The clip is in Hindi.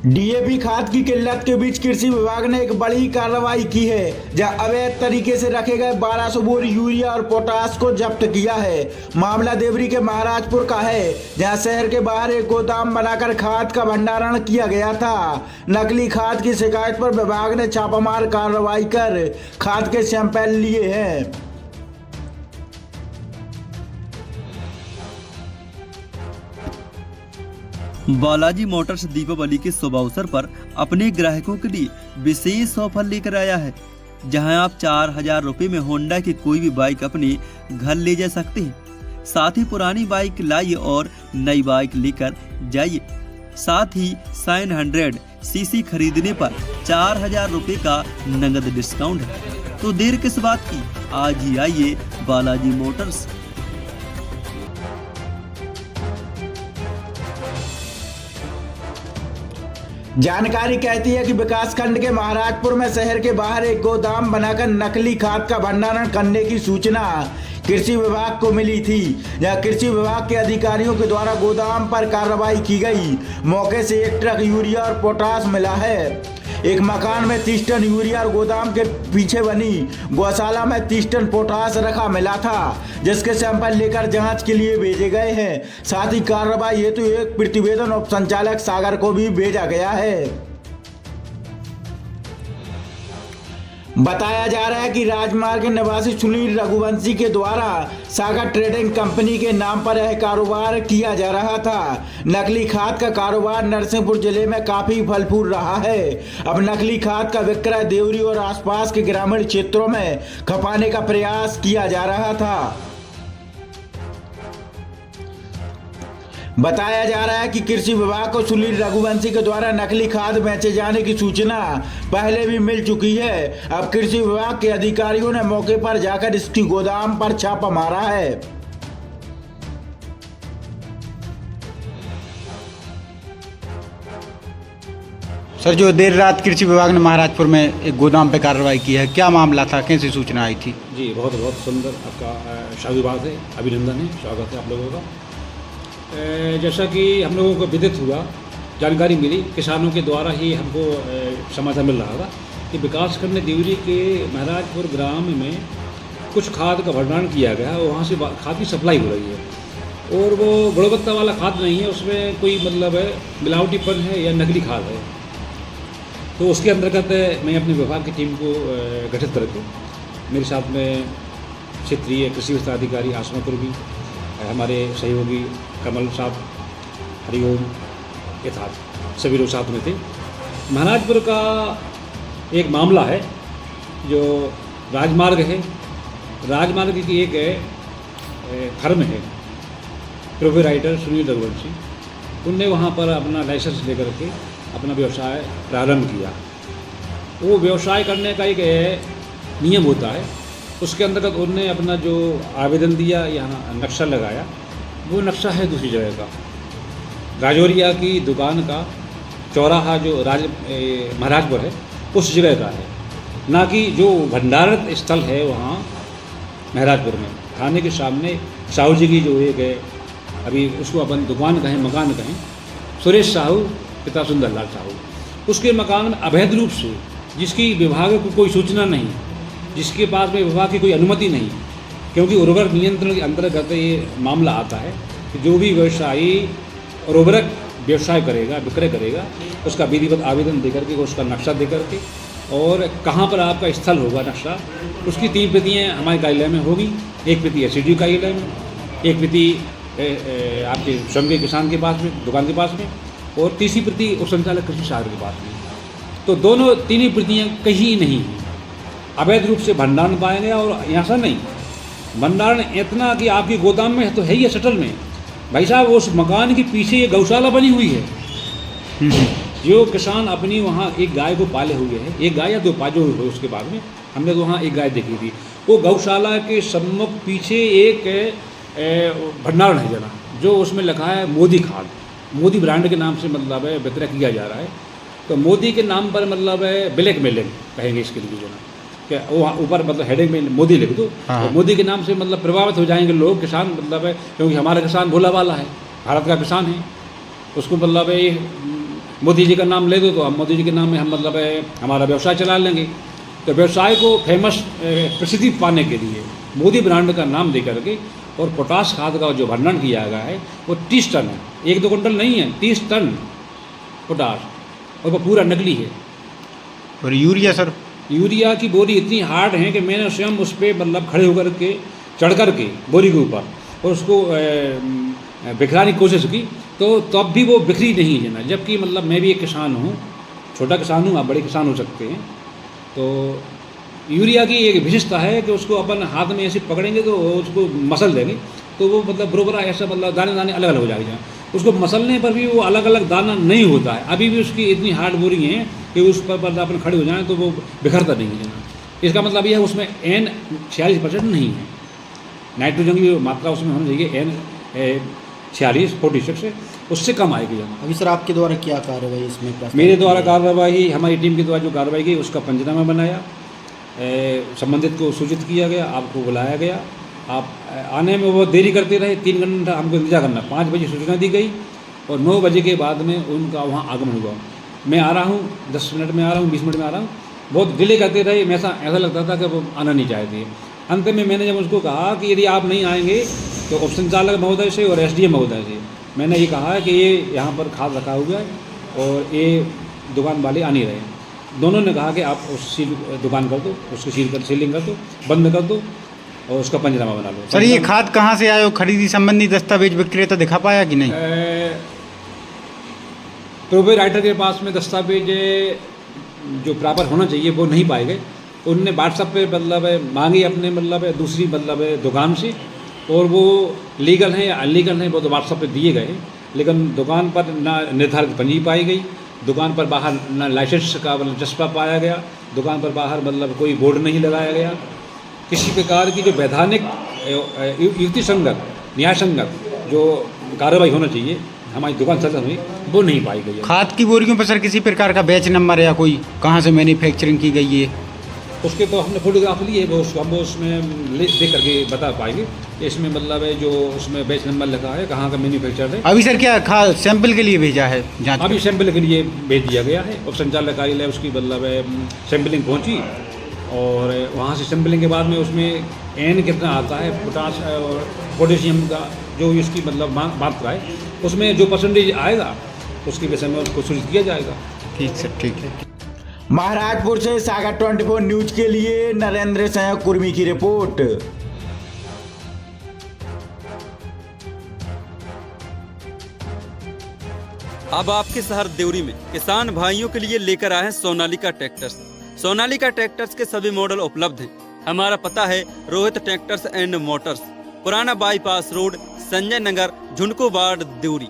डीएपी खाद की किल्लत के बीच कृषि विभाग ने एक बड़ी कार्रवाई की है, जहां अवैध तरीके से रखे गए 1200 बोरी यूरिया और पोटाश को जब्त किया है। मामला देवरी के महाराजपुर का है, जहां शहर के बाहर एक गोदाम बनाकर खाद का भंडारण किया गया था। नकली खाद की शिकायत पर विभाग ने छापामार कार्रवाई कर खाद के सैंपल लिए हैं। बालाजी मोटर्स दीपावली के शुभ अवसर पर अपने ग्राहकों के लिए विशेष ऑफर लेकर आया है, जहां आप 4000 रुपए में होंडा की कोई भी बाइक अपने घर ले जा सकते हैं। साथ ही पुरानी बाइक लाइए और नई बाइक लेकर जाइए। साथ ही 700 सीसी खरीदने पर 4000 रुपए का नगद डिस्काउंट है। तो देर किस बात की, आज ही आइए बालाजी मोटर्स। जानकारी कहती है कि विकासखंड के महाराजपुर में शहर के बाहर एक गोदाम बनाकर नकली खाद का भंडारण करने की सूचना कृषि विभाग को मिली थी। जहां कृषि विभाग के अधिकारियों के द्वारा गोदाम पर कार्रवाई की गई। मौके से एक ट्रक यूरिया और पोटाश मिला है। एक मकान में 30 टन यूरिया और गोदाम के पीछे बनी गौशाला में 30 टन पोटाश रखा मिला था, जिसके सैंपल लेकर जांच के लिए भेजे गए हैं। साथ ही कार्रवाई हेतु एक प्रतिवेदन उप संचालक सागर को भी भेजा गया है। बताया जा रहा है कि राजमार्ग निवासी सुनील रघुवंशी के द्वारा सागर ट्रेडिंग कंपनी के नाम पर यह कारोबार किया जा रहा था। नकली खाद का कारोबार नरसिंहपुर जिले में काफी फल फूल रहा है। अब नकली खाद का विक्रय देवरी और आसपास के ग्रामीण क्षेत्रों में खपाने का प्रयास किया जा रहा था। बताया जा रहा है कि कृषि विभाग को सुनील रघुवंशी के द्वारा नकली खाद बेचे जाने की सूचना पहले भी मिल चुकी है। अब कृषि विभाग के अधिकारियों ने मौके पर जाकर इसकी गोदाम पर छापा मारा है। सर, जो देर रात कृषि विभाग ने महाराजपुर में एक गोदाम पे कार्रवाई की है, क्या मामला था, कैसी सूचना आई थी? जी, बहुत बहुत सुंदर आपका शाह विभाग से अभिनंदन है, स्वागत है आप लोगों का। जैसा कि हम लोगों को विदित हुआ, जानकारी मिली, किसानों के द्वारा ही हमको समाचार मिल रहा था कि विकासखंड देवरी के महाराजपुर ग्राम में कुछ खाद का भंडारण किया गया है और वहाँ से खाद की सप्लाई हो रही है और वो गुणवत्ता वाला खाद नहीं है, उसमें कोई मतलब है मिलावटीपन है या नकली खाद है। तो उसके अंतर्गत मैं अपने विभाग की टीम को गठित करके मेरे साथ में क्षेत्रीय कृषि विस्तार अधिकारी आसमा कुर्मी, हमारे सहयोगी कमल साहब, हरिओम के साथ सभी लोग साथ में थे। महाराजपुर का एक मामला है जो राजमार्ग है, राजमार्ग की एक फर्म है प्रोपराइटर सुनील रघुवंशी, उनने वहाँ पर अपना लाइसेंस लेकर के अपना व्यवसाय प्रारंभ किया। वो व्यवसाय करने का एक नियम होता है, उसके अंतर्गत उनने अपना जो आवेदन दिया, यहाँ नक्शा लगाया, वो नक्शा है दूसरी जगह का। राजौरिया की दुकान का चौराहा जो महाराजपुर है उस जगह का है, ना कि जो भंडारण स्थल है वहाँ महाराजपुर में थाने के सामने साहू जी की जो एक है, अभी उसको अपन दुकान कहें मकान कहें, सुरेश साहू पिता सुंदरलाल साहू, उसके मकान में अवैध रूप से, जिसकी विभाग को कोई सूचना नहीं, जिसके पास में विभाग की कोई अनुमति नहीं, क्योंकि उर्वरक नियंत्रण के अंतर्गत ये मामला आता है कि जो भी व्यवसायी उर्वरक व्यवसाय करेगा, विक्रय करेगा, उसका विधिवत आवेदन दे करके, उसका नक्शा दे करके और कहाँ पर आपका स्थल होगा नक्शा, उसकी 3 प्रतियाँ हमारे कार्यालय में होगी। एक प्रति एसडीओ कार्यालय में, एक प्रति आपके स्वयं के किसान के पास में, दुकान के पास में, और तीसरी प्रति उप संचालक कृषि सागर के पास में। तो दोनों 3 प्रतियाँ कहीं नहीं हैं, अवैध रूप से भंडारण पाया गया। और ऐसा नहीं, भंडारण इतना कि आपकी गोदाम में तो है ही है, शटल में भाई साहब, उस मकान के पीछे ये गौशाला बनी हुई है। जो किसान अपनी वहाँ एक गाय को पाले हुए हैं, एक गाय या 2 पाजो हुए, उसके बाद में हमने तो वहाँ एक गाय देखी थी, वो गौशाला के सम्मुख पीछे एक भंडारण है जना, जो उसमें लिखा है मोदी खाद, मोदी ब्रांड के नाम से मतलब है विक्रय किया जा रहा है। तो मोदी के नाम पर मतलब है ब्लैक मेलिंग कहेंगे इसके लिए जना, क्या वो ऊपर मतलब हेडिंग में मोदी लिख दो, तो मोदी के नाम से मतलब प्रभावित हो जाएंगे लोग, किसान मतलब है, क्योंकि हमारा किसान भोला वाला है, भारत का किसान है, उसको मतलब ये मोदी जी का नाम ले दो तो हम मोदी जी के नाम में हम मतलब हमारा व्यवसाय चला लेंगे। तो व्यवसाय को फेमस प्रसिद्धि पाने के लिए मोदी ब्रांड का नाम दे करके और पोटाश खाद का जो भंडारण किया गया है वो 30 टन है, 1-2 कुंटल नहीं है, 30 टन पोटाश, और वो पूरा नकली है। और यूरिया सर? यूरिया की बोरी इतनी हार्ड है कि मैंने स्वयं उस पर मतलब खड़े होकर के चढ़ कर के बोरी के ऊपर और उसको बिखराने की कोशिश की, तो तब भी वो बिखरी नहीं है ना। जबकि मतलब मैं भी एक किसान हूँ, छोटा किसान हूँ, आप बड़े किसान हो सकते हैं। तो यूरिया की एक विशेषता है कि उसको अपन हाथ में ऐसे पकड़ेंगे तो उसको मसल देंगे तो वो मतलब बरोबर ऐसा मतलब दाने दाने अलग अलग हो जाएगा। उसको मसलने पर भी वो अलग अलग दाना नहीं होता है। अभी भी उसकी इतनी हार्ड बोरी है कि उस पर अपन खड़े हो जाएँ तो वो बिखरता नहीं है ना। इसका मतलब यह है उसमें N 46% नहीं है, नाइट्रोजन की मात्रा उसमें होनी चाहिए N 46 है, उससे कम आएगी जना। अभी सर आपके द्वारा क्या कार्रवाई इसमें प्रस्तावित मेरे द्वारा की है? कार्रवाई, हमारी टीम के द्वारा जो कार्रवाई की उसका पंचनामा बनाया, संबंधित को सूचित किया गया, आपको बुलाया गया। आप आने में वो देरी करते रहे, 3 घंटा हमको इंतजार करना। 5 बजे सूचना दी गई और 9 बजे के बाद में उनका वहाँ आगमन हुआ। मैं आ रहा हूँ, 10 मिनट में आ रहा हूँ, 20 मिनट में आ रहा हूँ, बहुत डिले करते रहे। मैं ऐसा लगता था कि वो आना नहीं चाहते। अंत में मैंने जब उसको कहा कि यदि आप नहीं आएंगे तो उप संचालक महोदय से और SDM महोदय से मैंने ये कहा कि ये यहाँ पर खाद रखा हुआ है और ये दुकान वाले आ नहीं रहे। दोनों ने कहा कि आप उस दुकान कर दो, उसकी सीलिंग कर दो, बंद कर दो और उसका पंचनामा बना लो। सर ये खाद कहाँ से आया? खरीदी संबंधी दस्तावेज विक्रेता दिखा पाया कि नहीं? प्रोपराइटर के पास में दस्तावेज जो प्रॉपर होना चाहिए वो नहीं पाए गए। उनने व्हाट्सएप पे मतलब मांगी अपने मतलब दूसरी मतलब दुकान से, और वो लीगल हैं या अनलीगल हैं वो तो व्हाट्सएप पे दिए गए, लेकिन दुकान पर ना निर्धारित पंजी पाई गई, दुकान पर बाहर ना लाइसेंस का मतलब जस्पा पाया गया, दुकान पर बाहर मतलब कोई बोर्ड नहीं लगाया गया। किसी प्रकार की जो वैधानिक युक्ति संगत न्याय संगत जो कार्रवाई होना चाहिए हमारी दुकान सदन हुई वो नहीं पाई गई है। खाद की बोरियों पर सर किसी प्रकार का बैच नंबर या कोई कहाँ से मैन्युफैक्चरिंग की गई है? उसके तो हमने फोटोग्राफ लिए, वो हम वो उसमें देख करके बता पाएंगे। इसमें मतलब है जो उसमें बैच नंबर लिखा है, कहाँ का मैन्युफैक्चर है। अभी सर क्या खाद सैंपल के लिए भेजा है जांच? अभी सैंपल के लिए भेज दिया गया है, उप संचालक कार्यालय उसकी मतलब सैंपलिंग पहुँची और वहाँ से सैंपलिंग के बाद में उसमें N कितना आता है पोटाश और पोटेशियम का जो इसकी मतलब मात्रा है, उसमें जो परसेंटेज आएगा उसके विषय में उसको सूचित किया जाएगा। ठीक सर, ठीक है। महाराजपुर से सागर 24 न्यूज के लिए नरेंद्र सिंह कुर्मी की रिपोर्ट। अब आपके शहर देवरी में किसान भाइयों के लिए लेकर आए हैं सोनालिका ट्रैक्टर्स। सोनालिका ट्रैक्टर्स के सभी मॉडल उपलब्ध हैं। हमारा पता है रोहित ट्रैक्टर्स एंड मोटर्स, पुराना bypass road, Sanjay Nagar, झुनको ward, Deori.